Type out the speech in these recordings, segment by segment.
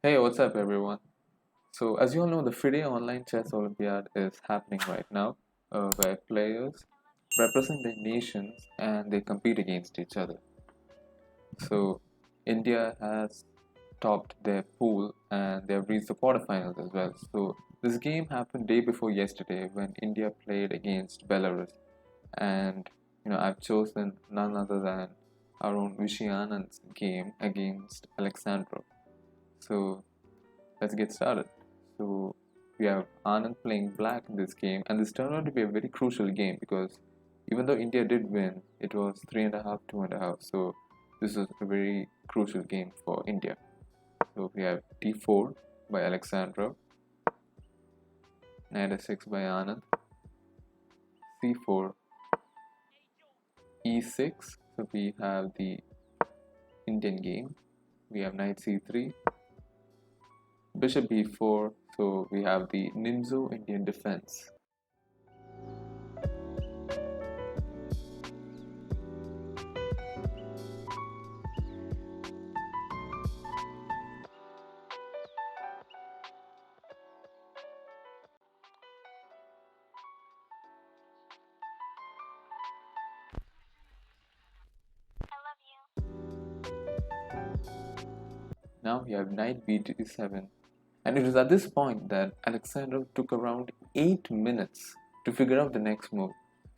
Hey, what's up, everyone? So, as you all know, the FIDE Online Chess Olympiad is happening right now, where players represent their nations and they compete against each other. So, India has topped their pool and they have reached the quarterfinals as well. So, this game happened day before yesterday when India played against Belarus, and I've chosen none other than our own Vishy Anand's game against Aleksandrov. So, let's get started. So we have Anand playing black in this game, and this turned out to be a very crucial game because even though India did win, it was 3.5, 2.5. So this is a very crucial game for India. So we have d4 by Aleksandrov, knight f6 by Anand, c4, e6. So we have the Indian game. We have knight c3, bishop b4. So we have the Ninja Indian defense. Now we have knight Bd7, and it was at this point that Aleksandrov took around 8 minutes to figure out the next move.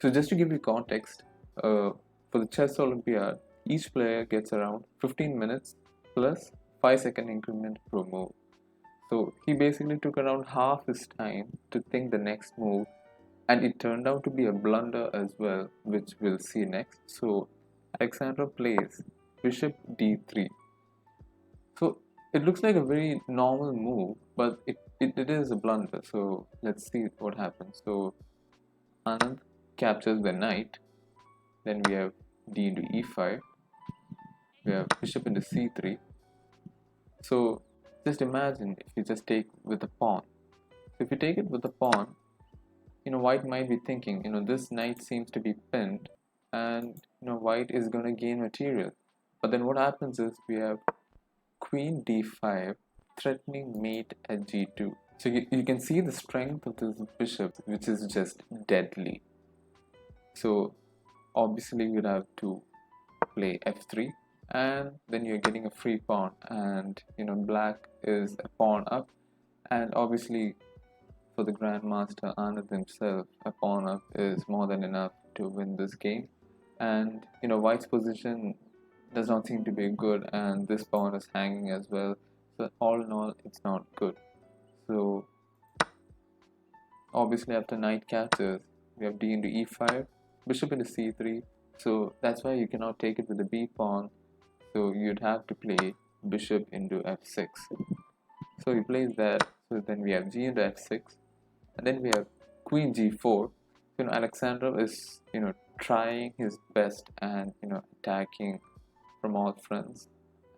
So just to give you context, for the chess Olympiad, each player gets around 15 minutes plus 5-second increment per move. So he basically took around half his time to think the next move, and it turned out to be a blunder as well, which we'll see next. So Aleksandrov plays bishop d3. So it looks like a very normal move, but it is a blunder. So let's see what happens. So Anand captures the knight. Then we have d into e5. We have bishop into c3. So just imagine if you just take with the pawn. So if you take it with the pawn, white might be thinking, this knight seems to be pinned, and white is going to gain material. But then what happens is we have queen d5 threatening mate at g2. So you can see the strength of this bishop, which is just deadly. So obviously you'd have to play f3, and then you're getting a free pawn, and black is a pawn up, and obviously for the grandmaster Anand himself, a pawn up is more than enough to win this game. And white's position does not seem to be good, and this pawn is hanging as well. So all in all, it's not good. So obviously after knight captures, we have d into e5, bishop into c3. So that's why you cannot take it with the b pawn. So you'd have to play bishop into f6. So he plays that. So then we have g into f6, and then we have queen g4. Aleksandrov is trying his best and attacking from all fronts,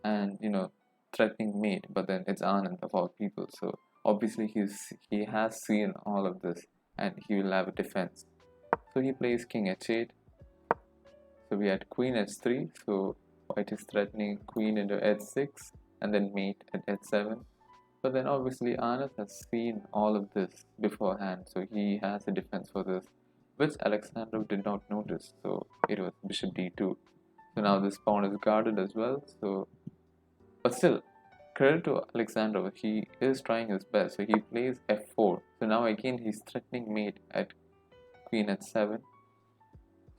and threatening mate, but then it's Anand of all people. So obviously he has seen all of this, and he will have a defense. So he plays king h8. So we had queen h3. So white is threatening queen into h6 and then mate at h7. But then obviously Anand has seen all of this beforehand, so he has a defense for this, which Aleksandrov did not notice. So it was bishop d2. So now this pawn is guarded as well. So, but still, credit to Aleksandrov, he is trying his best. So he plays f4. So now again he's threatening mate at queen h7.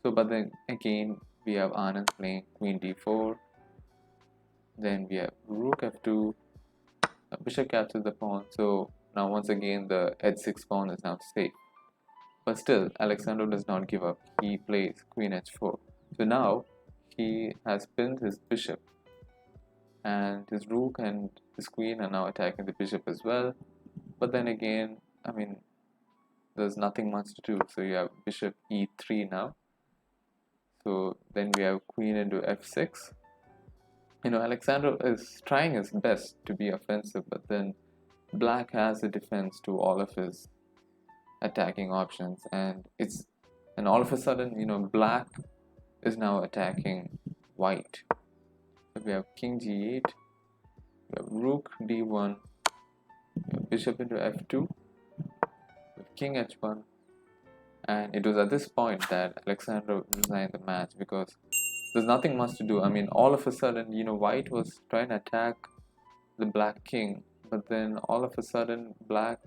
So but then again we have Anand playing queen d4. Then we have rook f2. Bishop captures the pawn. So now once again the h6 pawn is now safe. But still, Aleksandrov does not give up. He plays queen h4. So now he has pinned his bishop, and his rook and his queen are now attacking the bishop as well. But then again, there's nothing much to do. So you have bishop e3 now. So then we have queen into f6. Aleksandrov is trying his best to be offensive, but then black has a defense to all of his attacking options, and all of a sudden, black is now attacking white. So we have king g8, we have rook d1, we have bishop into f2, with king h1, and it was at this point that Aleksandrov resigned the match because there's nothing much to do. I mean, all of a sudden, white was trying to attack the black king, but then all of a sudden black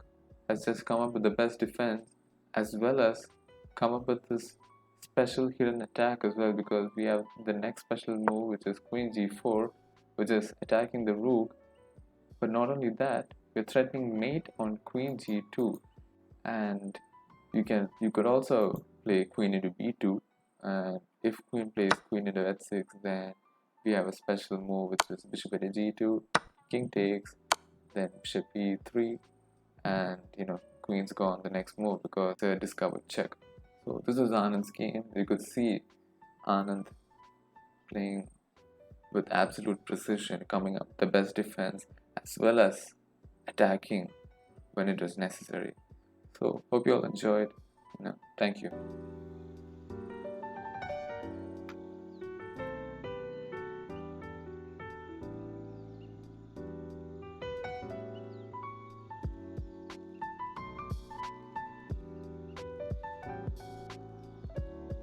has just come up with the best defense as well as come up with this special hidden attack as well, because we have the next special move, which is queen g4, which is attacking the rook. But not only that, we're threatening mate on queen g2, and you could also play queen into b2, and if queen plays queen into h6, then we have a special move, which is bishop into g2, king takes, then bishop e3, and queen's gone the next move because it's a discovered check. So this was Anand's game. You could see Anand playing with absolute precision, coming up with the best defense as well as attacking when it was necessary. So hope you all enjoyed. Thank you.